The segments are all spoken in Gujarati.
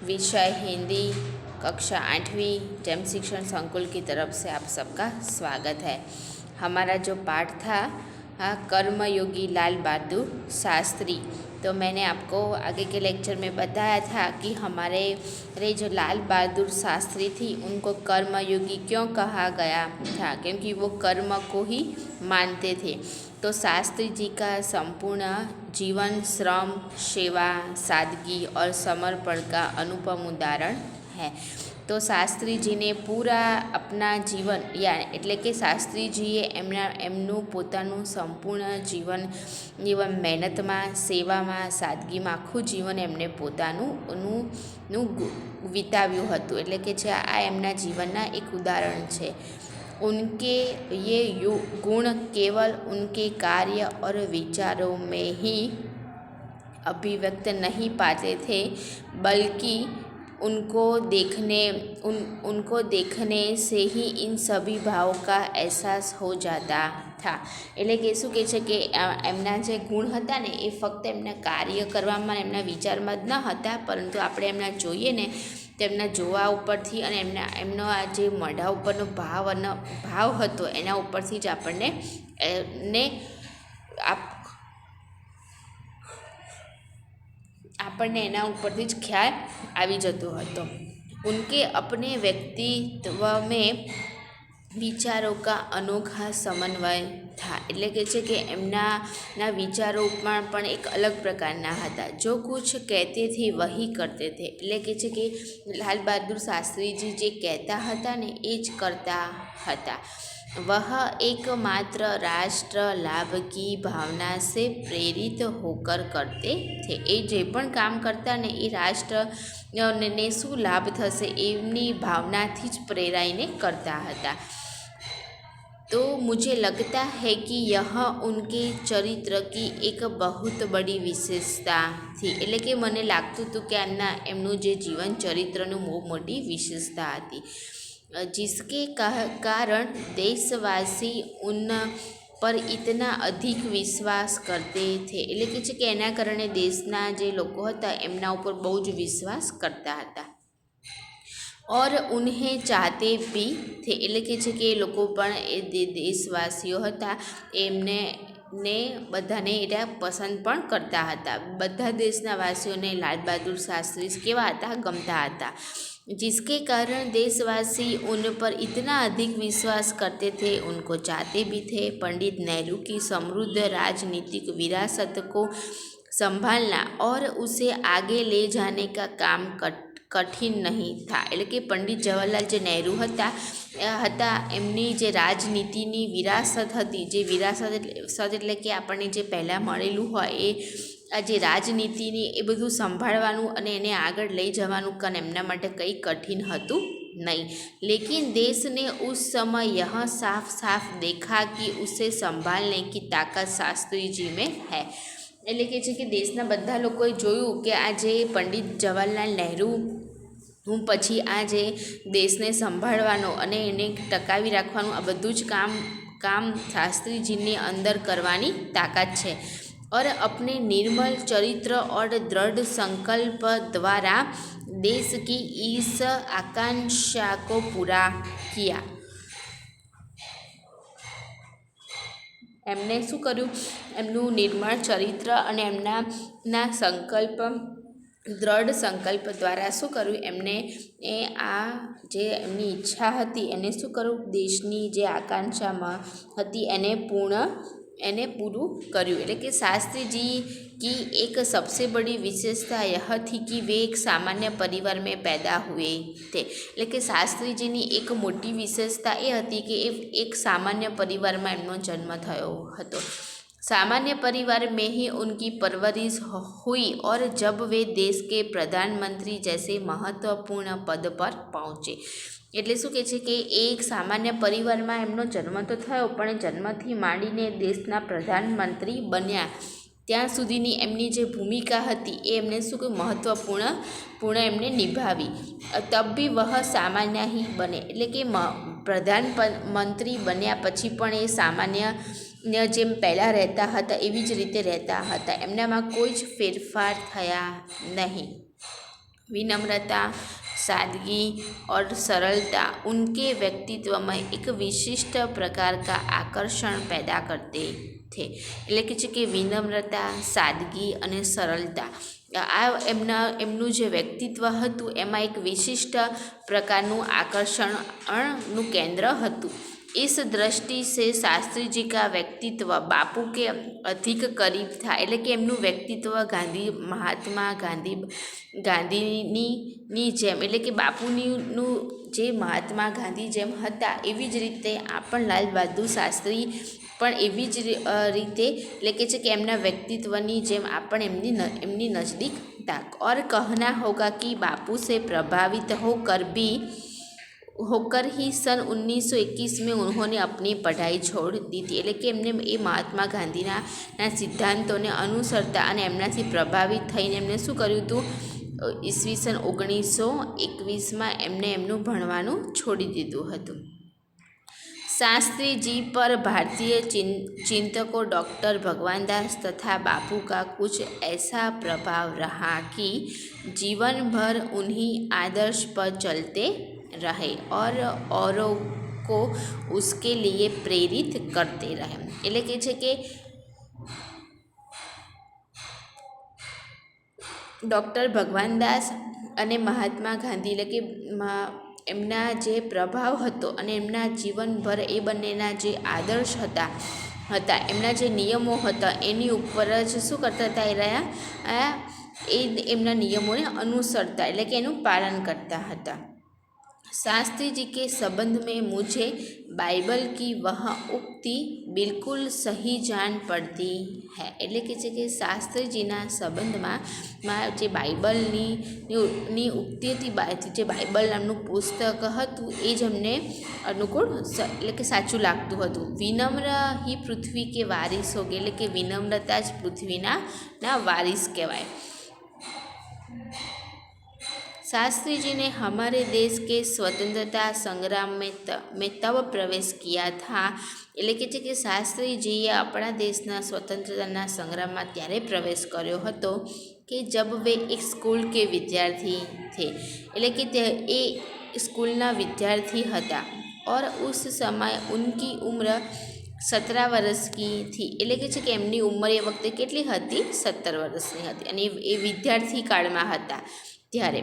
विषय हिंदी, कक्षा 8वीं जैम शिक्षण संकुल की तरफ से आप सबका स्वागत है। हमारा जो पाठ था कर्मयोगी लाल बहादुर शास्त्री, तो मैंने आपको आगे के लेक्चर में बताया था कि हमारे जो लाल बहादुर शास्त्री थी उनको कर्मयोगी क्यों कहा गया था, क्योंकि वो कर्म को ही मानते थे। तो शास्त्री जी का संपूर्ण जीवन श्रम, सेवा, सादगी और समर्पण का अनुपम उदाहरण है। तो શાસ્ત્રી જીને પૂરા આપના જીવન એટલે કે શાસ્ત્રીજીએ એમનું પોતાનું સંપૂર્ણ જીવન મહેનતમાં, સેવામાં, સાદગીમાં આખું જીવન એમને પોતાનું વિતાવ્યું હતું। એટલે કે જે આ એમના જીવનના એક ઉદાહરણ છે। उनके ये गुण केवल उनके कार्य और विचारों में ही अभिव्यक्त नहीं पाते थे, बल्कि उनको देखने से ही इन सभी भावों का एहसास हो जाता था। એટલે કે શું કહે છે કે એમના જે ગુણ હતા ને એ ફક્ત એમના કાર્ય કરવામાં, એમના વિચારમાં જ ન હતા, પરંતુ આપણે એમના જોઈએ ને તેમના જોવા ઉપરથી અને એમનો આ જે મોઢા ઉપરનો ભાવ હતો એના ઉપરથી જ આપણને એના ઉપરથી જ ખ્યાલ આવી જતો હતો। उनके अपने व्यक्तित्व में विचारों का अनोखा समन्वय था। એટલે કે છે કે એમના વિચારોમાં પણ એક અલગ પ્રકારના હતા। જો કુછ કહેતે થે વહી કરતે થે, એટલે કે છે કે લાલ બહાદુર શાસ્ત્રીજી જે કહેતા હતા ને એ જ કરતા હતા। वह एकमात्र राष्ट्र लाभ की भावना से प्रेरित होकर करते थे। એ જે પણ કામ કરતા ને એ રાષ્ટ્રને શું લાભ થશે એમની ભાવનાથી જ પ્રેરાઈને કરતા હતા। तो मुझे लगता है कि यह उनके चरित्र की एक बहुत बड़ी विशेषता थी। એટલે કે મને લાગતું હતું કે એમનું જે જીવન ચરિત્રનું બહુ મોટી વિશેષતા હતી। जिसके कारण देशवासी उन पर इतना अधिक विश्वास करते थे। એટલે કે છે કે એના કારણે દેશના જે લોકો હતા એમના ઉપર બહુ જ વિશ્વાસ કરતા હતા। और उन्हें चाहते भी थे, એટલે કે છે કે એ લોકો પણ એ દેશવાસીઓ હતા એમને બધાને એ પસંદ પણ કરતા હતા। બધા દેશના વાસીઓને લાલ બહાદુર શાસ્ત્રી કેવા હતા? ગમતા હતા। जिसके कारण देशवासी उन पर इतना अधिक विश्वास करते थे, उनको चाहते भी थे। पंडित नेहरू की समृद्ध राजनीतिक विरासत को संभालना और उसे आगे ले जाने का काम कठिन नहीं था। એટલે કે પંડિત જવાહરલાલ જે નહેરુ હતા એમની જે રાજનીતિની વિરાસત હતી, જે વિરાસત એટલે કે આપણને જે પહેલાં મળેલું હોય એ આ જે રાજનીતિની એ બધું સંભાળવાનું અને એને આગળ લઈ જવાનું કારણ એમના માટે કંઈ કઠિન હતું नहीं। लेकिन देश ने उस समय यह साफ साफ देखा कि उसे संभालने की ताकत शास्त्री जी में है। એટલે કે છે કે દેશના બધા લોકોએ જોયું કે આ જે પંડિત જવાહરલાલ નહેરુ પછી આ જે દેશને સંભાળવાનો અને એને ટકાવી રાખવાનું આ બધું જ કામ શાસ્ત્રીજીની અંદર કરવાની તાકાત છે। और अपने निर्मल चरित्र और दृढ़ संकल्प द्वारा देश की इस आकांक्षा को पूरा किया। એમને શું કર્યું? એમનું નિર્મળ ચરિત્ર અને એમના દ્રઢ સંકલ્પ દ્વારા શું કર્યું? એમને આ જે એમની ઈચ્છા હતી એને શું કર્યું? દેશની જે આકાંક્ષામાં હતી એને पूरू કર્યું। એટલે કે शास्त्री जी की एक सबसे बड़ी विशेषता यह थी कि वे एक सामान्य परिवार में पैदा हुए थे। એટલે કે શાસ્ત્રીજીની એક મોટી વિશેષતા એ હતી કે એક સામાન્ય પરિવારમાં એમનો જન્મ થયો હતો। सामान्य परिवार में ही उनकी परवरिश हुई और जब वे देश के प्रधानमंत्री जैसे महत्वपूर्ण पद पर पहुँचे। એટલે શું કહે છે કે એક સામાન્ય પરિવારમાં એમનો જન્મ તો થયો, પણ જન્મથી માંડીને દેશના પ્રધાનમંત્રી બન્યા ત્યાં સુધીની એમની જે ભૂમિકા હતી એ એમને શું કહ્યું? મહત્વપૂર્ણ એમને નિભાવી। તબ ભી વહ સામાન્ય ही બને, એટલે કે પ્રધાનમંત્રી બન્યા પછી પણ એ સામાન્ય જેમ પહેલાં રહેતા હતા એવી જ રીતે રહેતા હતા। એમનામાં કોઈ જ ફેરફાર થયા નહીં। विनम्रता, सादगी और सरलता उनके व्यक्तित्व में एक विशिष्ट प्रकार का आकर्षण पैदा करते थे। એટલે કે વિનમ્રતા, સાદગી અને સરળતા આ એમનું જે વ્યક્તિત્વ હતું એમાં એક વિશિષ્ટ પ્રકારનું આકર્ષણનું કેન્દ્ર હતું। इस दृष्टि से शास्त्री जी का व्यक्तित्व बापू के अधिक करीब था। એટલે કે એમનું વ્યક્તિત્વ મહાત્મા ગાંધીની જેમ એટલે કે બાપુનું જે મહાત્મા ગાંધી જેમ હતા એવી જ રીતે આ પણ લાલ બહાદુર શાસ્ત્રી પણ એવી જ રીતે એટલે કે એમના વ્યક્તિત્વની જેમ આ પણ એમની નજદીક હતા। और कहना होगा कि बापू से प्रभावित होकर ही सन 1921 में उन्होंने अपनी पढ़ाई छोड़ दी थी। એટલે કે એમને એ મહાત્મા ગાંધીના સિદ્ધાંતોને અનુસરતા અને એમનાથી પ્રભાવિત થઈને એમને શું કર્યું હતું, ઈસવીસન 1921માં એમને એમનું ભણવાનું છોડી દીધું હતું। शास्त्री जी पर भारतीय चिंतकों डॉक्टर भगवानदास तथा बापू का कुछ ऐसा प्रभाव रहा कि जीवन भर उन्हीं आदर्श पर चलते रहे और औरों को उसके लिए प्रेरित करते रहे। એટલે કે છે કે ડૉક્ટર ભગવાનદાસ અને મહાત્મા ગાંધી એટલે કે એમના જે પ્રભાવ હતો અને એમના જીવનભર એ બંનેના જે આદર્શ હતા એમના જે નિયમો હતા એની ઉપર જ શું કરતા હતા એ રહ્યા એ એમના નિયમોને અનુસરતા એટલે કે એનું પાલન કરતા હતા। शास्त्री जी के संबंध में मुझे बाइबल की वह उक्ति बिल्कुल सही जान पड़ती है। એટલે કે છે કે શાસ્ત્રીજીના સંબંધમાં જે બાઇબલની ઉક્તિ હતી જે બાઇબલ નામનું પુસ્તક હતું એ જ અમને અનુકૂળ એટલે કે સાચું લાગતું હતું। વિનમ્ર ही पृथ्वी के वारिस हो એટલે કે વિનમ્રતા જ પૃથ્વીના વારિસ કહેવાય। शास्त्री जी ने हमारे देश के स्वतंत्रता संग्राम में तब प्रवेश किया था। એટલે કે છે કે શાસ્ત્રીજીએ આપણા દેશના સ્વતંત્રતાના સંગ્રામમાં ત્યારે પ્રવેશ કર્યો હતો કે જબ વે એક સ્કૂલ કે વિદ્યાર્થી થે એટલે કે તે એ સ્કૂલના વિદ્યાર્થી હતા। और उस समय उनकी उम्र 17 વર્ષ की थी એટલે કે છે કે એમની ઉંમર એ વખતે કેટલી હતી, 17 વર્ષની હતી અને એ વિદ્યાર્થી કાળમાં હતા ત્યારે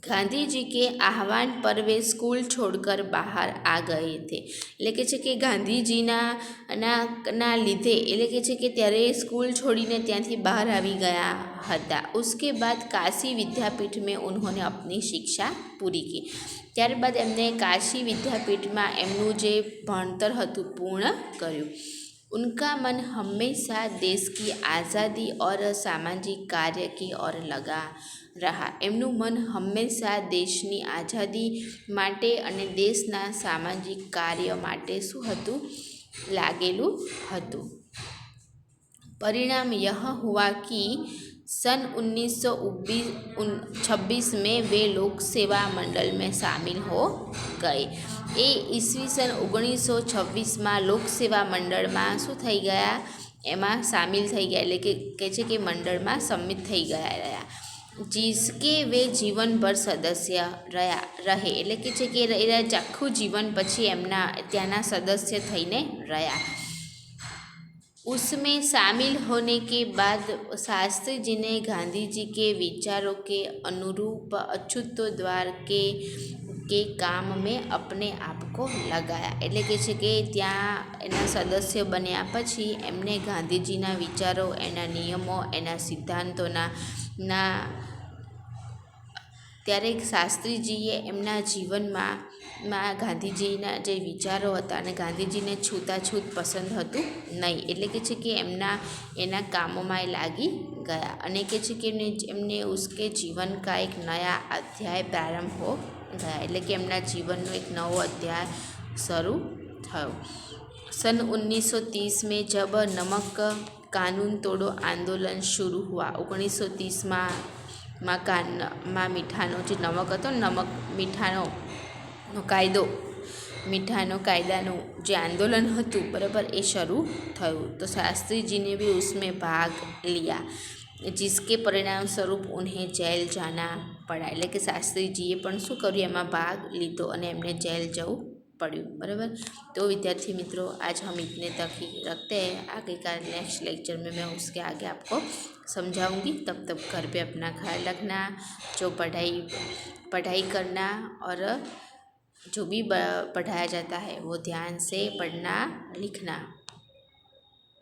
गांधी जी के आह्वान पर वे स्कूल छोड़कर बाहर आ गए थे। એટલે કે છે કે ગાંધીજીના લીધે એટલે કે છે કે ત્યારે સ્કૂલ છોડીને ત્યાંથી બહાર આવી ગયા હતા। उसके बाद काशी विद्यापीठ में उन्होंने अपनी शिक्षा पूरी की। ત્યારબાદ એમને કાશી વિદ્યાપીઠમાં એમનું જે ભણતર હતું પૂર્ણ કર્યું। उनका मन हमेशा देश की आज़ादी और सामाजिक कार्य की ओर लगा रहा। એમનું મન હંમેશા દેશની આઝાદી માટે અને દેશના સામાજિક કાર્ય માટે શું હતું, લાગેલું હતું। परिणाम यह हुआ कि सन 1926 में वे लोक सेवा मंडल में शामिल हो गए। એ ઈસવીસન 1926માં લોકસેવા મંડળમાં શું થઈ ગયા, એમાં સામેલ થઈ ગયા એટલે કે કહે છે કે મંડળમાં સંમિત થઈ ગયા રહ્યા। जिसके वे जीवन भर सदस्य रहे એટલે કે છે કે એ આખું જીવન પછી એમના ત્યાંના સદસ્ય થઈને રહ્યા। उसमें शामिल होने के बाद शास्त्री जी ने गांधी जी के विचारों के अनुरूप अछूतों द्वार के काम में अपने आप को लगाया। એટલે કે છે કે ત્યાં એના સદસ્ય બન્યા પછી એમને ગાંધીજીના વિચારો, એના નિયમો, એના સિદ્ધાંતોના ત્યારે શાસ્ત્રીજીએ એમના જીવનમાં ગાંધીજીના જે વિચારો હતા અને ગાંધીજીને છૂતાછૂત પસંદ હતું નહીં એટલે કે છે કે એના કામોમાં એ લાગી ગયા અને કે છે કે એમને ઉસકે જીવન કા એક નયા અધ્યાય પ્રારંભ હો ગયા એટલે કે એમના જીવનનો એક નવો અધ્યાય શરૂ થયો। सन 1930 में जब नमक कानून तोड़ो आंदोलन शुरू हुआ 1930માં મીઠાનો જે નમક હતો નમક મીઠાનો કાયદાનું જે આંદોલન હતું બરાબર એ શરૂ થયું। તો શાસ્ત્રીજીને બી ઉસમેं ભાગ लिया। जिसके परिणाम સ્વરૂપ ઉन्हें જેલ જાના પડા એટલે કે શાસ્ત્રીજીએ પણ શું કર્યું એમાં ભાગ લીધો અને એમને જેલ જવું પડ્યું બરાબર। तो विद्यार्थी मित्रों आज हम इतने तक ही रखते हैं, आगे का नेक्स्ट लेक्चर में मैं उसके आगे आपको समझाऊंगी। तब घर पे अपना ख्याल रखना, जो पढ़ाई करना और जो भी पढ़ाया जाता है वो ध्यान से पढ़ना लिखना।